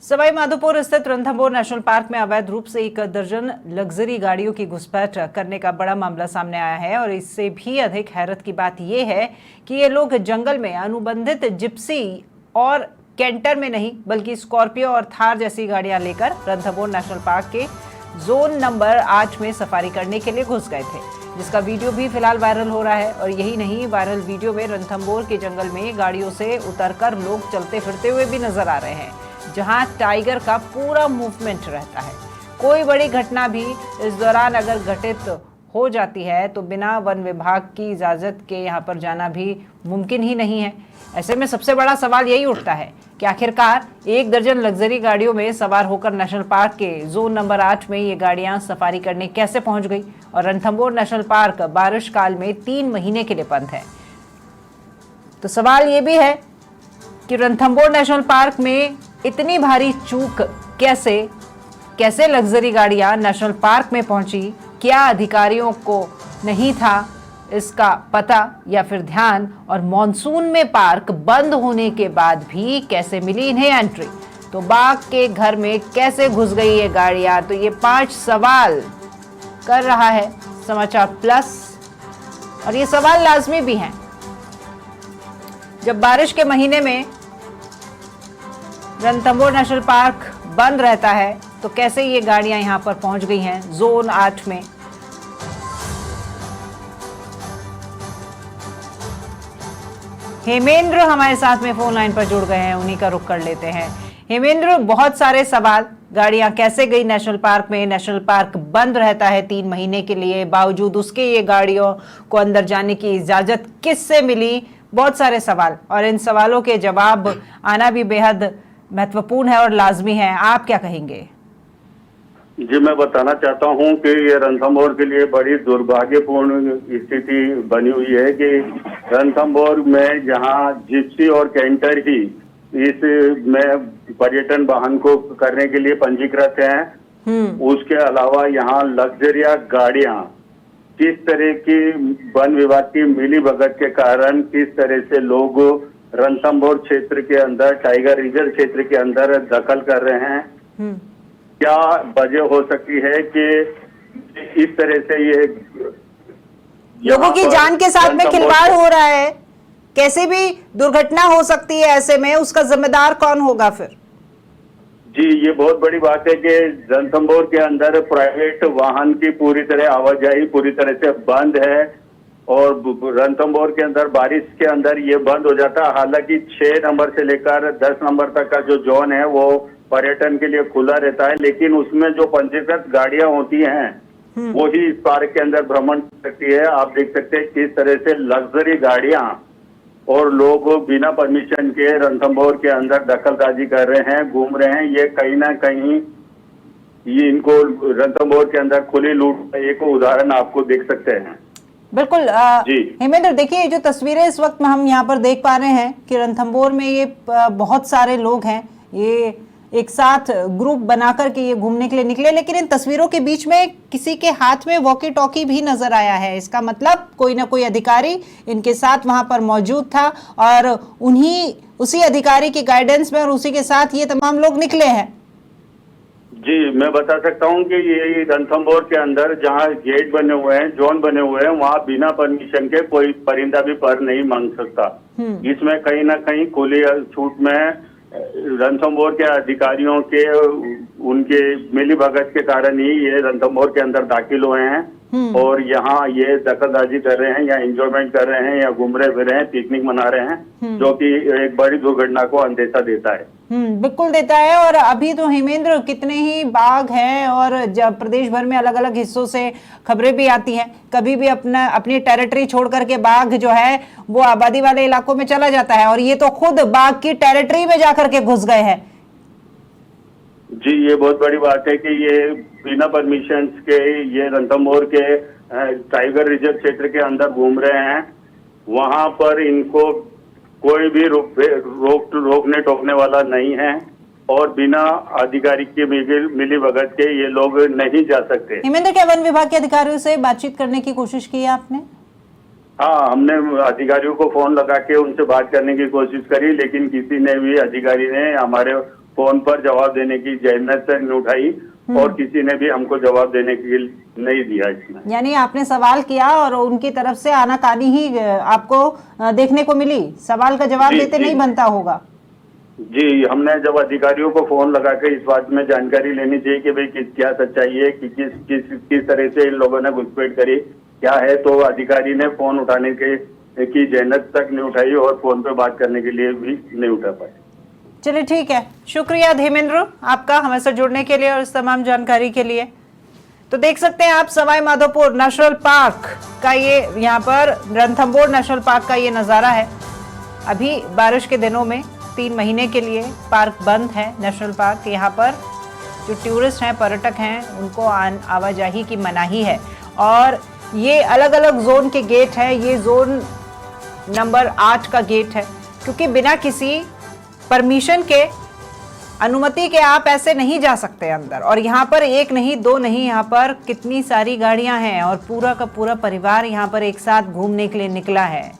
सवाई माधोपुर स्थित Ranthambore national park में अवैध रूप से 1 दर्जन लग्जरी गाड़ियों की घुसपैठ करने का बड़ा मामला सामने आया है। और इससे भी अधिक हैरत की बात यह है कि ये लोग जंगल में अनुबंधित जिप्सी और कैंटर में नहीं बल्कि स्कॉर्पियो और थार जैसी गाड़ियां लेकर रणथंभौर नेशनल पार्क के जोन नंबर 8 में सफारी करने के लिए घुस गए थे, जिसका वीडियो भी फिलहाल वायरल हो रहा है। और यही नहीं, वायरल वीडियो में रणथंभौर के जंगल में गाड़ियों से उतरकर लोग चलते फिरते हुए भी नजर आ रहे हैं, जहां टाइगर का पूरा मूवमेंट रहता है। कोई बड़ी घटना भी इस दौरान अगर घटित हो जाती है तो बिना वन विभाग की इजाजत के यहां पर जाना भी मुमकिन ही नहीं है। ऐसे में सबसे बड़ा सवाल यही उठता है कि आखिरकार 1 दर्जन लग्जरी गाड़ियों में सवार होकर नेशनल पार्क के जोन नंबर 8 में ये गाड़ियां सफारी करने कैसे पहुंच गई। और रणथंभौर नेशनल पार्क बारिश काल में 3 महीने के लिए बंद है। तो सवाल ये भी है कि रणथंभौर नेशनल पार्क में इतनी भारी चूक कैसे लग्जरी गाड़ियां नेशनल पार्क में पहुंची। क्या अधिकारियों को नहीं था इसका पता या फिर ध्यान, और मॉनसून में पार्क बंद होने के बाद भी कैसे मिली इन्हें एंट्री। तो बाघ के घर में कैसे घुस गई ये गाड़ियां। तो ये 5 सवाल कर रहा है समाचार प्लस, और ये सवाल लाजमी भी हैं। जब बारिश के महीने में रणथंभौर नेशनल पार्क बंद रहता है तो कैसे ये गाड़ियां यहां पर पहुंच गई हैं जोन 8 में। हेमेंद्र हमारे साथ में फोन लाइन पर जुड़ गए हैं, उन्हीं का रुख कर लेते हैं। हेमेंद्र, बहुत सारे सवाल, गाड़ियां कैसे गई नेशनल पार्क में। नेशनल पार्क बंद रहता है 3 महीने के लिए, बावजूद उसके ये गाड़ियों को अंदर जाने की इजाजत किससे मिली। बहुत सारे सवाल, और इन सवालों के जवाब आना भी बेहद महत्वपूर्ण है और लाजमी है। आप क्या कहेंगे? जी, मैं बताना चाहता हूं कि ये रणथंभौर के लिए बड़ी दुर्भाग्यपूर्ण स्थिति बनी हुई है कि रणथंभौर में जहां जिप्सी और कैंटर ही इस में पर्यटन वाहन को करने के लिए पंजीकृत हैं, उसके अलावा यहाँ लग्जरिया गाड़ियां किस तरह की वन विभाग की मिलीभगत के कारण किस तरह से लोग रणथंभौर क्षेत्र के अंदर, टाइगर रिजर्व क्षेत्र के अंदर दखल कर रहे हैं। क्या वजह हो सकती है कि इस तरह से ये लोगों की जान के साथ में खिलवाड़ हो रहा है। कैसे भी दुर्घटना हो सकती है, ऐसे में उसका जिम्मेदार कौन होगा फिर? जी, ये बहुत बड़ी बात है कि रणथंभौर के अंदर प्राइवेट वाहन की पूरी तरह आवाजाही पूरी तरह से बंद है, और रणथंभौर के अंदर बारिश के अंदर ये बंद हो जाता है। हालांकि 6 नंबर से लेकर 10 नंबर तक का जो जोन है वो पर्यटन के लिए खुला रहता है, लेकिन उसमें जो पंजीकृत गाड़ियां होती हैं वो ही इस पार्क के अंदर भ्रमण कर सकती है। आप देख सकते हैं किस तरह से लग्जरी गाड़ियां और लोग बिना परमिशन के रणथंभौर के अंदर दखलंदाजी कर रहे हैं, घूम रहे हैं। ये कहीं ना कहीं ये इनको रणथंभौर के अंदर खुली लूट का एक उदाहरण आपको देख सकते हैं। बिल्कुल। हेमेंद्र, देखिए जो तस्वीरें इस वक्त हम यहाँ पर देख पा रहे हैं कि रणथंभौर में ये बहुत सारे लोग हैं, ये एक साथ ग्रुप बनाकर के ये घूमने के लिए निकले, लेकिन इन तस्वीरों के बीच में किसी के हाथ में वॉकी टॉकी भी नजर आया है। इसका मतलब कोई ना कोई अधिकारी इनके साथ वहां पर मौजूद था, और उसी अधिकारी की गाइडेंस में और उसी के साथ ये तमाम लोग निकले हैं। जी, मैं बता सकता हूं कि ये रणथंभौर के अंदर जहां गेट बने हुए हैं, जोन बने हुए हैं, वहां बिना परमिशन के कोई परिंदा भी पर नहीं मांग सकता। इसमें कहीं ना कहीं खुली छूट में रणथंभौर के अधिकारियों के उनके मिलीभगत के कारण ही ये रणथंभौर के अंदर दाखिल हुए हैं, और यहाँ ये दखलंदाजी कर रहे हैं, या एंजॉयमेंट कर रहे हैं, या घूम रहे फिर रहे हैं, पिकनिक मना रहे हैं, जो कि एक बड़ी दुर्घटना को अंदेशा देता है। बिल्कुल देता है। और अभी तो हेमेंद्र कितने ही बाघ हैं, और जब प्रदेश भर में अलग अलग हिस्सों से खबरें भी आती हैं, कभी भी अपनी टेरिटरी छोड़ करके बाघ जो है वो आबादी वाले इलाकों में चला जाता है, और ये तो खुद बाघ की टेरिटरी में जाकर के घुस गए हैं। जी, ये बहुत बड़ी बात है कि ये बिना परमिशन के ये रणथंभौर के टाइगर रिजर्व क्षेत्र के अंदर घूम रहे हैं। वहां पर इनको कोई भी रोकने टोकने वाला नहीं है, और बिना अधिकारी की मिलीभगत के ये लोग नहीं जा सकते। हेमेंद्र, क्या वन विभाग के अधिकारियों से बातचीत करने की कोशिश की है आपने? हाँ, हमने अधिकारियों को फोन लगा के उनसे बात करने की कोशिश करी, लेकिन किसी ने भी अधिकारी ने हमारे फोन पर जवाब देने की जहमत से नहीं उठाई और किसी ने भी हमको जवाब देने की नहीं दिया इसमें। यानी आपने सवाल किया और उनकी तरफ से आनाकानी ही आपको देखने को मिली, सवाल का जवाब जी, देते जी। नहीं बनता होगा। जी, हमने जब अधिकारियों को फोन लगा के इस बात में जानकारी लेनी चाहिए कि भाई क्या सच्चाई है कि किस तरह से इन लोगों ने घुसपैठ करी, क्या है, तो अधिकारी ने फोन उठाने की जहमत तक नहीं उठाई और फोन पे बात करने के लिए भी नहीं उठा पाए। चलिए ठीक है, शुक्रिया धर्मेंद्र आपका हमें से जुड़ने के लिए और इस तमाम जानकारी के लिए। तो देख सकते हैं आप सवाई माधोपुर नेशनल पार्क का ये, यहाँ पर रणथंभौर नेशनल पार्क का ये नज़ारा है। अभी बारिश के दिनों में 3 महीने के लिए पार्क बंद है नेशनल पार्क। यहाँ पर जो टूरिस्ट हैं, पर्यटक हैं, उनको आवाजाही की मनाही है और ये अलग अलग जोन के गेट है। ये जोन नंबर 8 का गेट है, क्योंकि बिना किसी परमिशन के, अनुमति के आप ऐसे नहीं जा सकते अंदर। और यहाँ पर 1 नहीं 2 नहीं, यहाँ पर कितनी सारी गाड़ियां हैं और पूरा का पूरा परिवार यहाँ पर एक साथ घूमने के लिए निकला है।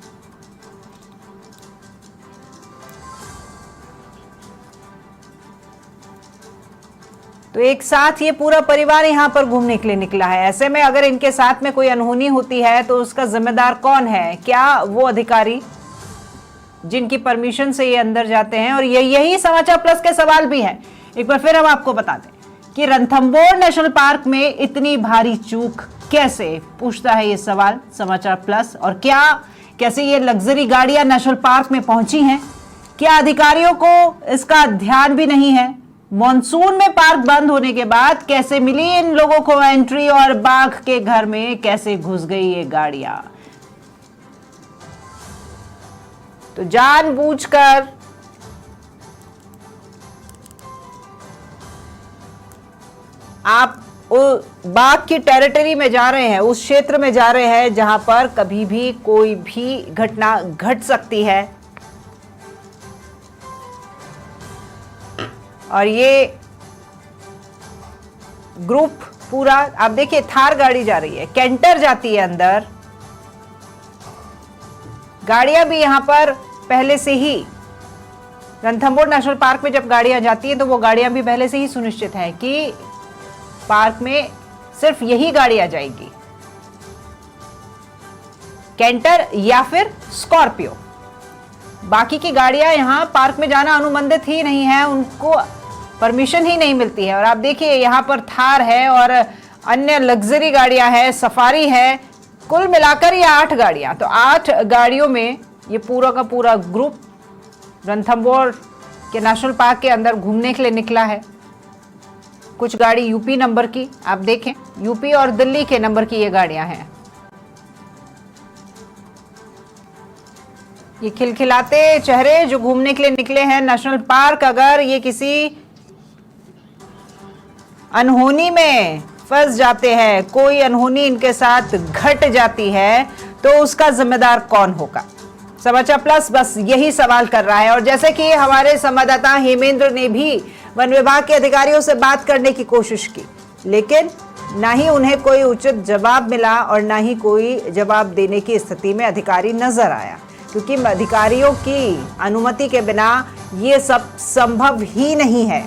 तो एक साथ ये पूरा परिवार यहाँ पर घूमने के लिए निकला है। ऐसे में अगर इनके साथ में कोई अनहोनी होती है तो उसका जिम्मेदार कौन है? क्या वो अधिकारी जिनकी परमिशन से ये अंदर जाते हैं? और यही समाचार प्लस के सवाल भी है। एक बार फिर हम आपको बता दें कि रणथंभौर नेशनल पार्क में इतनी भारी चूक कैसे, पूछता है ये सवाल समाचार प्लस। और कैसे ये लग्जरी गाड़ियां नेशनल पार्क में पहुंची हैं? क्या अधिकारियों को इसका ध्यान भी नहीं है? मॉनसून में पार्क बंद होने के बाद कैसे मिली इन लोगों को एंट्री और बाघ के घर में कैसे घुस गई ये गाड़ियां? तो जानबूझकर आप बाघ की टेरिटरी में जा रहे हैं, उस क्षेत्र में जा रहे हैं जहां पर कभी भी कोई भी घटना घट सकती है। और ये ग्रुप पूरा, आप देखिए, थार गाड़ी जा रही है, कैंटर जाती है अंदर, गाड़ियां भी यहां पर पहले से ही, रणथंभौर नेशनल पार्क में जब गाड़ियां जाती हैं तो वो गाड़ियां भी पहले से ही सुनिश्चित है कि पार्क में सिर्फ यही गाड़ियां जाएगी, कैंटर या फिर स्कॉर्पियो। बाकी की गाड़ियां यहां पार्क में जाना अनुबंधित ही नहीं है, उनको परमिशन ही नहीं मिलती है। और आप देखिए यहां पर थार है और अन्य लग्जरी गाड़ियां हैं, सफारी है, कुल मिलाकर ये 8 गाड़ियां। तो 8 गाड़ियों में ये पूरा का पूरा ग्रुप रणथंभौर के नेशनल पार्क के अंदर घूमने के लिए निकला है। कुछ गाड़ी यूपी नंबर की, आप देखें, यूपी और दिल्ली के नंबर की ये गाड़ियां हैं। ये खिलखिलाते चेहरे जो घूमने के लिए निकले हैं नेशनल पार्क, अगर ये किसी अनहोनी में फंस जाते हैं, कोई अनहोनी इनके साथ घट जाती है, तो उसका जिम्मेदार कौन होगा? समाचार प्लस बस यही सवाल कर रहा है। और जैसे कि हमारे संवाददाता हेमेंद्र ने भी वन विभाग के अधिकारियों से बात करने की कोशिश की, लेकिन ना ही उन्हें कोई उचित जवाब मिला और ना ही कोई जवाब देने की स्थिति में अधिकारी नजर आया, क्योंकि अधिकारियों की अनुमति के बिना ये सब संभव ही नहीं है।